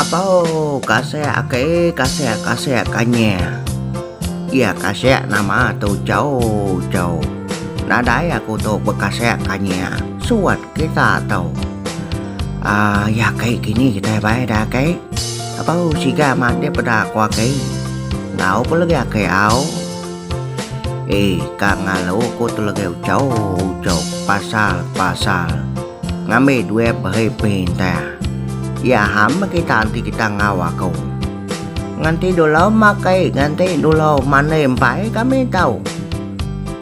Apa kasih kanya. Iya kasih nama tu jauh jauh. Nadai aku tu berkasih kanya. Suat kita tahu. Ya kayak gini kita bayar dah kayak. Apa siga mandi pada kwa kayak. Ngau pun lagi kayak au. Kak ngalau aku tu lagi jauh pasal. Ngambil dua berpindah. Ya hamba kita nanti kita ngawa kau. Nganti dulu makai, nganti dulu mana empai kami tahu.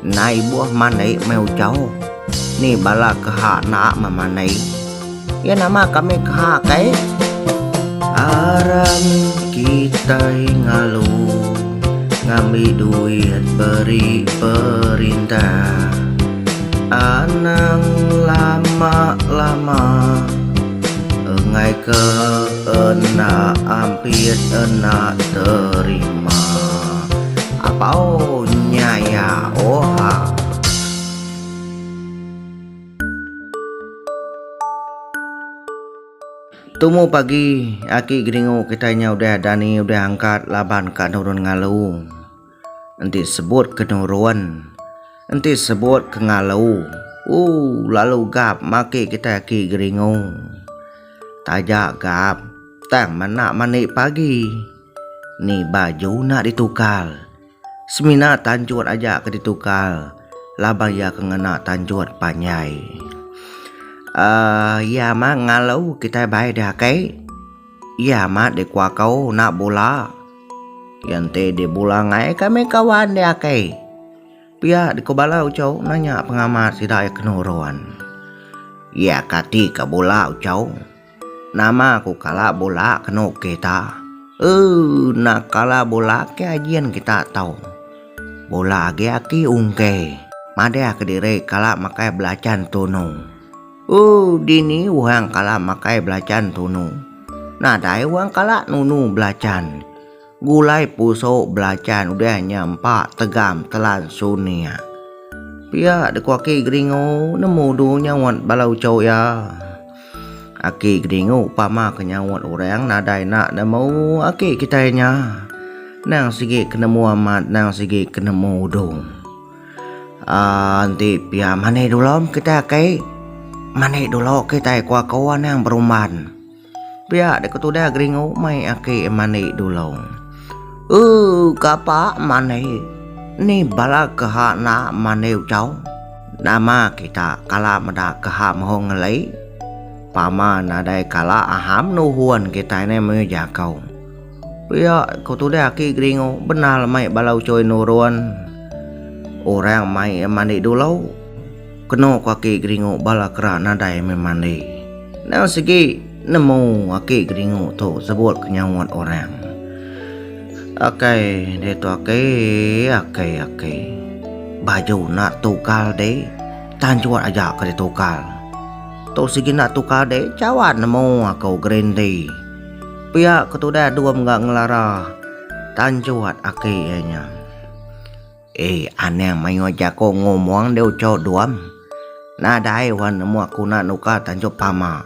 Nai buah mana mau jauh. Ni bala kehak nak memanai. Ya nama kami kehak kai. Aram kita ngalu. Ngambil duit beri perintah. Anang lama-lama. Ngai ke enak hampir enak terima. Apa nyaya oha. Tumu pagi aki geringu kitanya udah dani udah angkat laban kat nurun ngalau. Nanti sebut ke nuruan. Nanti sebut ke ngalau. Lalu gap maki kita aki geringu. Tajak gap, tang mana manik pagi. Ni baju nak ditukar. Semina tanjut aja ke ditukar. Labang ya kengena tanjut panyai. Ya mak ngalau kita baik dah kai. Ya mak de kwa kau nak bola. Yante de bola ngai kami kawan dia kai. Pia di kobala ucau nanya pengamat sidai kenuruan. Ya kati ke bola ucau. Nama aku kala bola kena kita. Nak kala bola ke ajian kita tahu. Bola age aki ungke. Mada ke dire kala makai belacan tunu. Dini uang kala makai belacan tunu. Nadai uang kala nunu belacan. Gulai puso belacan udah nyampak tegam telan sunia. Pia dekwaki geringo nemu dunya wan balau cow ya. Aki geringu pama kenyawat orang nadai nak nemu aki kitanya. Nang sige kenemu amat, nang sige kenemu dong. Nanti pia mana dulu kita kai. Mana dulu kita kuah kawan yang beruman. Pia dekat udah geringu mai aki mana dulu. Kapa mana? Ni bala kehak nak mana ucau. Nama kita kala mada kehak mohong ngelai. Pama nadai kala aham nuhuan kita ini mengejar kau. Pia kau tu dah aki geringo benar mai balau coy nuruan. Orang mai mandi dulu. Kena aki geringo bala kera nadai memandi. Nang segi nemu aki geringo tu sebut kenyawat orang. Akai dia tu akai. Baju nak tukar deh. Tanjuat aja ke ditukar. Tau segi nak tukar deh, cawan nemu aku gerendi. Pihak ketudah dua enggak ngelara. Tanjuat akhirnya. Aneh mayo jako ngomong dia ucap duam. Nadai wan nemu aku nak nukar tanjut pama.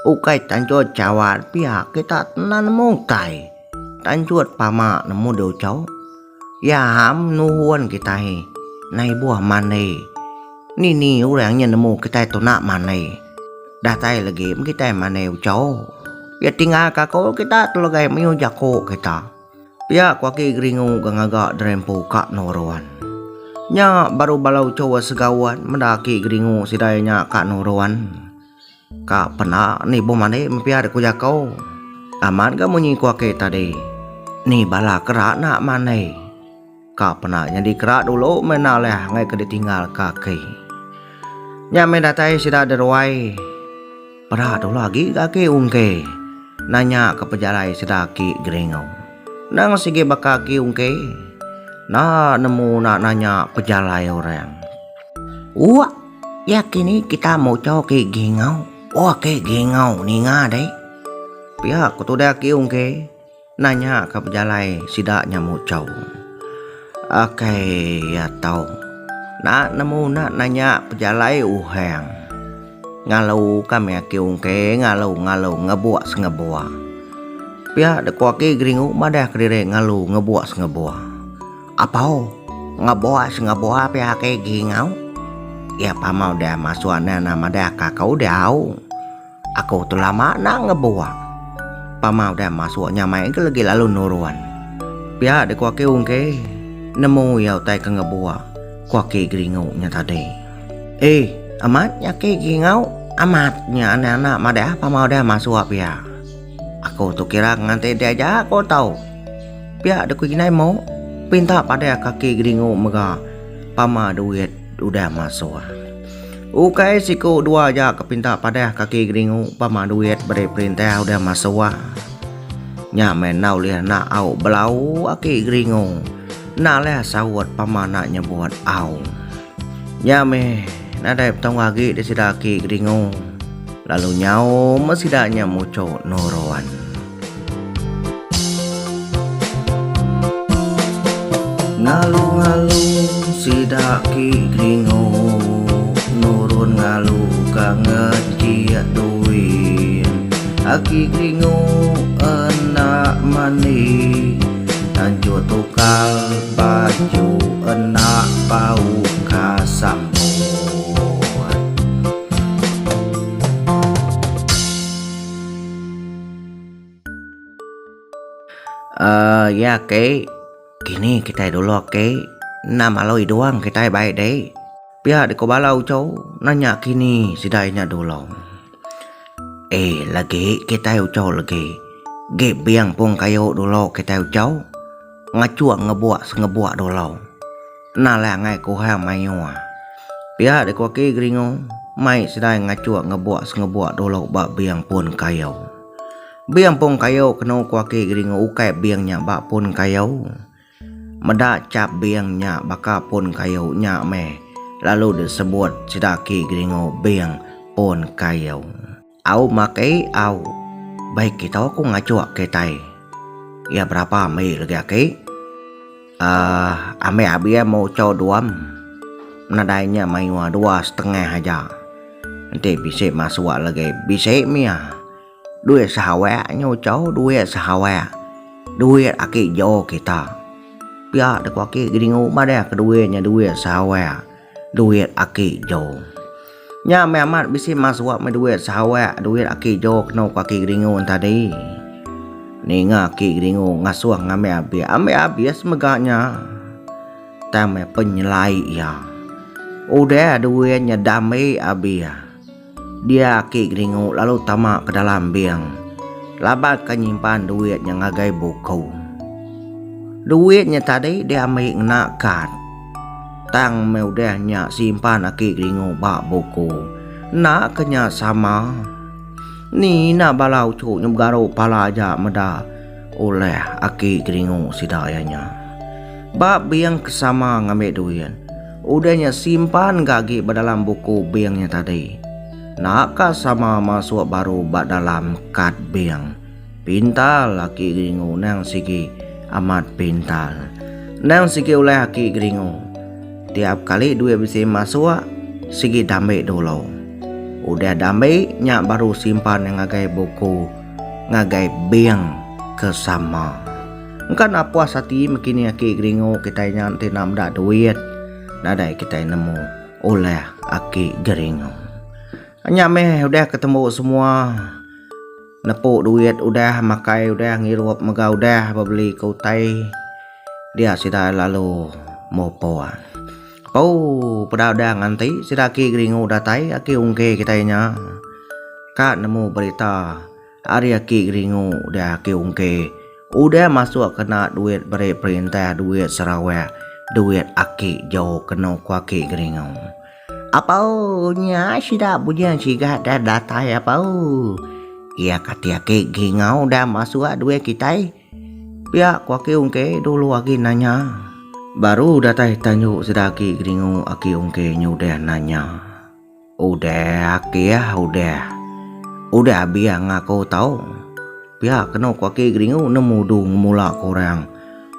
Ukai tanjut cawan pihak kita nemu tai. Tanjut pama nemu dia ucap. Ya ham nuhuan kita he. Nai buah mane. Ni orangnya nemu kita itu nak mane. Datai lagi kita mana ucau. Ya tinggal kakau kita telagai mayu jako kita. Pia kuaki geringu gangagak drempu kak noruan. Nya baru balau cowa segawan mendaki geringu sidayanya kak noruan. Kak pernah ni bomane mempia deku jako. Aman kamu nyi kuaki tadi. Ni bala kerak nak mane. Kak pernah jadi kerak dulu menaleh ngai ke ditinggal kaki. Nya mendatai sida derwai. Pada dulu lagi kaki ungke. Nanya ke pejalai sedaki geringo. Nang sige bakaki ungke. Nemu nak nanya pejalai orang. Ya kini kita mau coba ke gingau. Ke gingau ni deh. Pihak kutu daki ungke. Nanya ke pejalai sidaknya mau coba. Ya tahu. Nak nemu nak nanya pejalai uheng. Ngalau kami aki ungke ngalau ngebuat sengebuat. Pihak dekuaki geringu madah kediri ngalu ngebuas. Apau? Ngebuas pihak ke gingau? Ya pamau dah masuannya nama dah kakau dau. Aku tu lama nak ngebuak. Pamau dah masuknya main ke lagi lalu nuruan. Pihak dekuaki ungke nemu yau tai ke ngebuak. Kuaki geringu nya tadi. Amatnya ke gingau. Amatnya anak-anak madah pamau dah masuk pihak. Aku tu kira ngantai dia aja aku tahu. Pihak deku kinai mau pinta pada kaki geringu mega pama duit udah masuk. Ukai siku dua aja kepinta pada kaki geringu pama duit beri perintah udah masuk. Nya menau liah nak au belau aki geringu. Nak leh sawat pama nak nyebut au. Nya nadai petang lagi di sidaki geringu. Lalu nyau mesidaknya muncul nuruan. Ngalu-ngalu sidaki geringu. Nurun ngalu kanget kia duin. Aki geringu enak mani. Tanjur tukal baju enak pau kasambut. Ya ke gini kita dulu ke nama loi doang kita baik deh. Pihak di kobalau cow nanya kini sidainya dulu. Lagi kita cow lagi. Ge biang pun kayu dulu kita cow. Ngacuak ngebuak dulu. Nala ngai ku ha mayua. Pihak di kuaki geringu mai sidai ngacuak ngebuak dulu bak biang pun kayu. Biang pun kayu kena kuaki geringu ukai biangnya bak pun kayu. Medak cap biangnya baka pun kayu nya lalu disebut sidaki geringu biang pun kayu. Au makai au. Baik kita aku ngacuak ketai. Ya berapa lagi aki? Ame abia mau cow duam. Nadainya mayua 2,5 aja. Nanti bisa masuk lagi bisa mia. Duit sahawa nyo cow duit sahawa. Duit aki jo kita. Pihak dek aki geringu madah keduanya duit sahawa. Duit aki jo. Nya amat bisa masuk me duit sahawa duit aki jo kena aki geringu tadi. Ni ngaki geringu ngasuh ngame abia semegaknya. Tame penyelai ya. Udah duitnya damai abia. Dia aki geringu lalu tamak ke dalam biang. Labat kenyimpan duitnya ngagai buku. Duitnya tadi dia ambil nakat. Tang meudahnya simpan aki geringu bak buku. Nak kenya sama. Ni nak balau cuk nyemgaro pala aja meda. Oleh aki geringu sidayanya. Bak biang kesama ngambil duit. Udahnya simpan gagi dalam buku biangnya tadi. Nak sama masuk baru bak dalam kad biang. Pintal aki geringu nang sigi amat pintal. Nang sigi oleh aki geringu. Tiap kali duit bisa masuk sigi damai dulu. Udah damai nyak baru simpan yang ngagai buku ngagai biang kesama. Kan apa hati makini aki geringu kita nyanti namda duit. Nadai kita nemu oleh aki geringu. Hanya udah ketemu semua. Nepuk duit udah, makai udah, ngirup mega udah, beli kautai. Dia sudah lalu mau poan. Pau pada udah nganti sidaki geringu datai aki ungke kitanya. Kak nemu berita hari aki geringu udah aki ungke. Udah masuk kena duit beri perintah duit Sarawak. Duit aki jauh kena kuaki geringu. Apaunya sudah punya siga dah data ya pau. Ia kata aki gingau dah masuk duit kita. Pihak kuaki ungke dulu lagi nanya. Baru datai tanjuk sedaki geringu aki ungke udah nanya. Udah aki ya udah. Udah biang aku tahu. Pihak kena kuaki geringu nemu dung mula korang.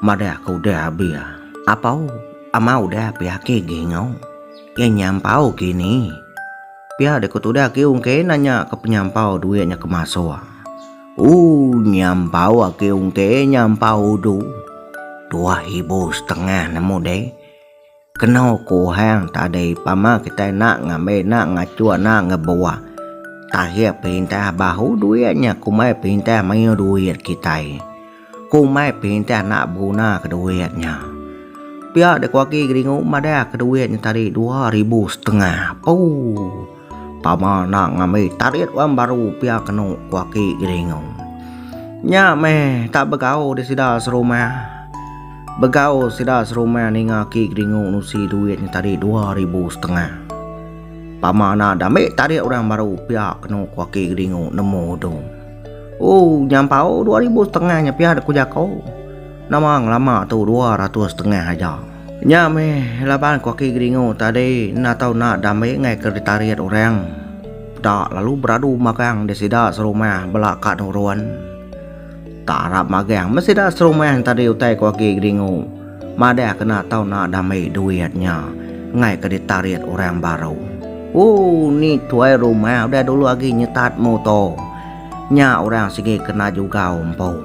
Madah aku udah biar. Apau ama udah pihak aki gingau. Ya nyampau gini. Pihak dekut udah ki ungke nanya ke penyampau duitnya ke masuk. Nyampau ake ungke nyampau du. 2.500 nemu deh. Kenau ku hang tadi pama kita nak ngambil nak ngacua nak ngebawa. Tahir pinta bahu duitnya kumai pinta mayu duit kita. Kumai pinta nak guna ke duitnya. Pihak dek waki geringu mada ke duitnya tadi 2.500. Pama nak ngambil tarik wan baru pihak kenu waki geringu. Nya meh tak begau di sida serumah. Begau sida serumah ni ngaki geringu nusi duitnya tadi 2.500. Pamana dame tarik orang baru pihak kenu kuaki geringu nemu dong. Nyampau 2.500 nya pihak aku jakau. Namang lama tu 200 aja. Nyame laban kuaki geringu tadi na tau na dame ngai ke tarik orang. Tak lalu beradu magang desida serumah belakang nuruan. Tak harap magang mesida serumah tadi utai kuaki geringu. Mada kena tau na dame duitnya ngai ke ditarik orang baru. Ni tuai rumah udah dulu lagi nyetat motor. Nya orang sini kena juga umpau.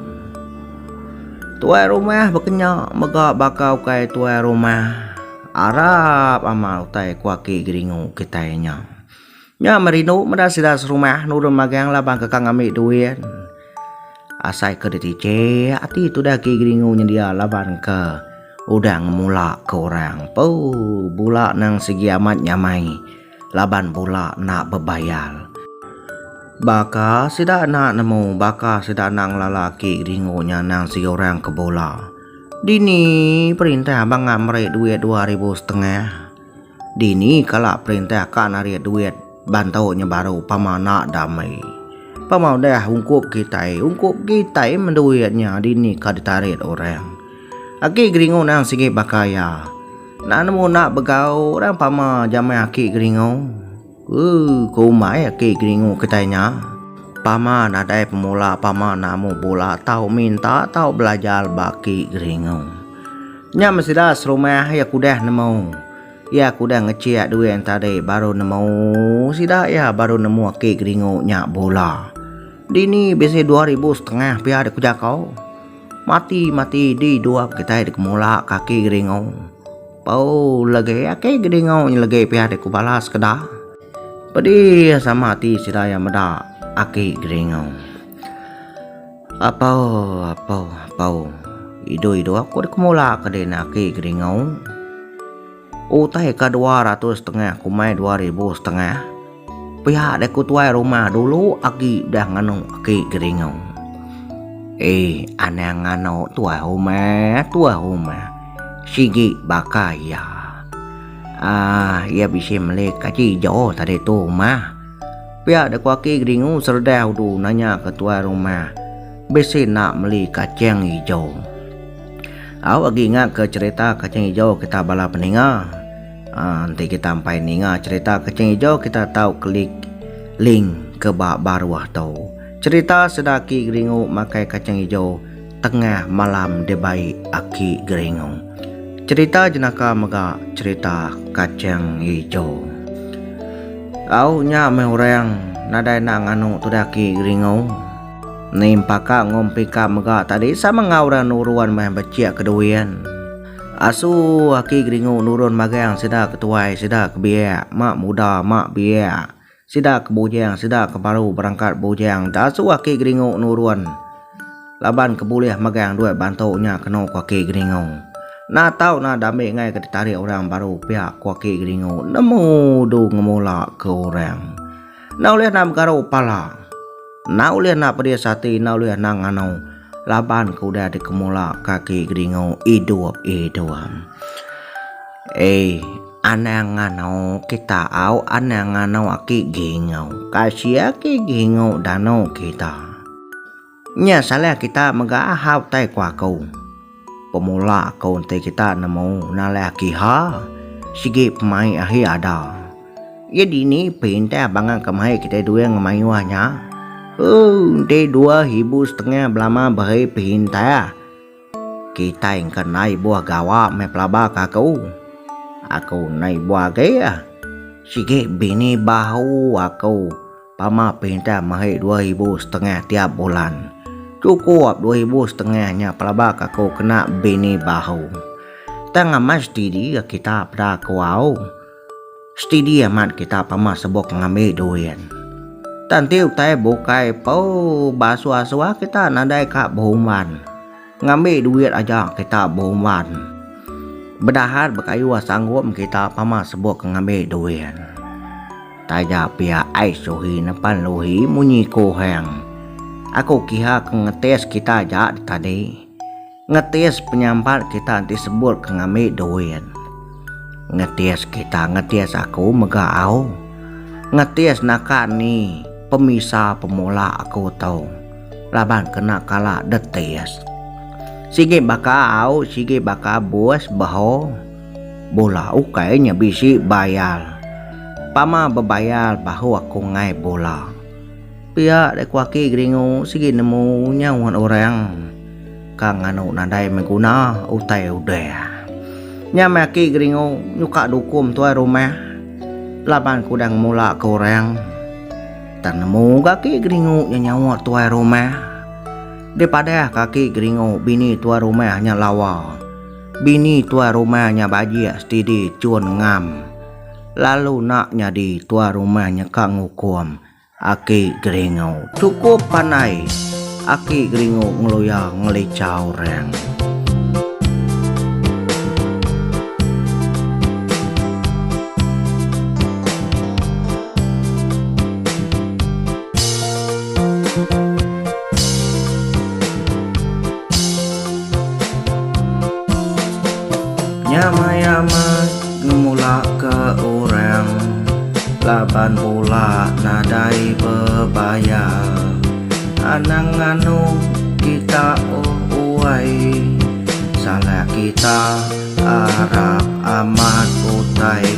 Tuai rumah bekenya megak bakau kai tuai rumah. Arab amal utai kuaki geringu kitanya. Nya merino meda sida serumah nurun magang labang kekang ambil duit. Asai ke ditice ati tu dah ki geringu nyedia laban ke. Udah ngemula ke orang. Bula nang segi amat nyamai. Laban pula nak berbayar. Baka sida nak nemu, baka sida nak lalaki ringonya nang si orang ke bola. Dini perintah bangan merik duit 2.500. Dini kalak perintah kan narik duit bantaunya baru pamana damai. Pamau dah ungkup kita menduitnya dini ka ditarik orang. Aki geringo nang sige bakaya. Nak nemu nak begau orang pama jamai aki geringo. Kau mai aki geringo katanya. Pama nadai pemula pama namu bola tahu minta tahu belajar baki geringo. Nya mesida serumah ya kudah nemu. Ya kudah ngeciak duit yang tadi baru nemu. Sida ya baru nemu aki geringo nyak bola. Dini biasa 2.500 pihak aku jakau. Mati di dua kita di kemula kaki geringo. Lagi ake geringo lagi pihak aku balas kedah. Pedi sama hati sidaya meda ake geringo. Apa Ido aku dikemula kedena ake geringo. Utai ke 200 kumai 2.500. Pihak aku tuai rumah dulu agi dah nganu ake geringo. Aneh nganu tuai rumah. Sigi bakaya. Ya bisa melek kaji jauh tadi tu mah. Pihak dak waki geringu serdau du nanya ketua rumah. Bisa nak beli kacang hijau. Awak ingat ke cerita kacang hijau kita bala peninga. Nanti kita sampai ninga cerita kacang hijau kita tahu klik link ke bawah tu. Cerita sedaki geringu makai kacang hijau tengah malam debai aki geringu. Cerita jenaka mega cerita kacang hijau. Nya orang nadai nak nganu tudaki geringo. Nimpaka ngompi ka mega tadi sama ngauran nuruan mah becik keduian. Asu aki geringo nurun magang sida ketuai sida kebiak mak muda mak biak. Sida kebujang sida kebaru berangkat bujang. Dasu aki geringo nuruan. Laban kebuliah magang duit bantunya kena aki geringo. Na tahu na dame ngai ke ditarik orang baru pihak kuaki geringo nemu du ngemula ke orang. Na ulih na megaro pala. Na ulih na pedia sati na ulih na ngano. Laban kuda dikemula kaki geringo iduap. Aneh ngano kita au aneh ngano aki geringo. Kasih aki geringo danau kita. Nya salah kita megahau tai kuakau. Pemula kau nanti kita nemu nalaki sige pemai ahi ada. Jadi ni pinta bangang kemai kita dua ngemai wahnya. Nanti 2.500 belama bahai pinta. Kita yang kenai buah gawa me pelaba kakau. Aku naik buah gaya. Sige bini bahu aku Pama pinta mahai 2.500 tiap bulan. Cukup 2.500-nya pelabak aku kena bini bahu. Tengah mas stidi kita pada kuau. Stidi amat kita pama sebok ngambil duit. Tantiu tay bukai pau basua-sua kita nadai kak bohongan. Ngambil duit aja kita bohongan. Bedahat bekayu sanggup kita pama sebok ngambil duit. Taja pia ai suhi napan luhi munyi koheng. Aku kira ngetes kita aja tadi. Ngetes penyampat kita disebut ngambil duit. Ngetes aku megau. Ngetes nakan ni pemisah pemula aku tahu. Laban kena kalah detes. Sige bakau, sige baka bos baho. Bola ukainya bisi bayar. Pama bebayar bahu aku ngai bola. Pia dek waki gringo sige nemu nyawan orang. Kang anu nadai meguna utai udah. Nyamaki gringo nyuka dukum tuai rumah. Laban kudang mula ke orang. Tak nemu kaki gringo nyawa tuai rumah. Daripada kaki gringo bini tuai rumahnya lawa. Bini tuai rumahnya bajia stidi cuan ngam. Lalu naknya di tuai rumahnya kang hukum. Aki gringo cukup panai. Aki gringo ngeloya ngelicau reng. Nyama-nyama ngemula ke orang. Laban pula nadai bebayar. Anang anu kita uai. Salah kita Arab amat utai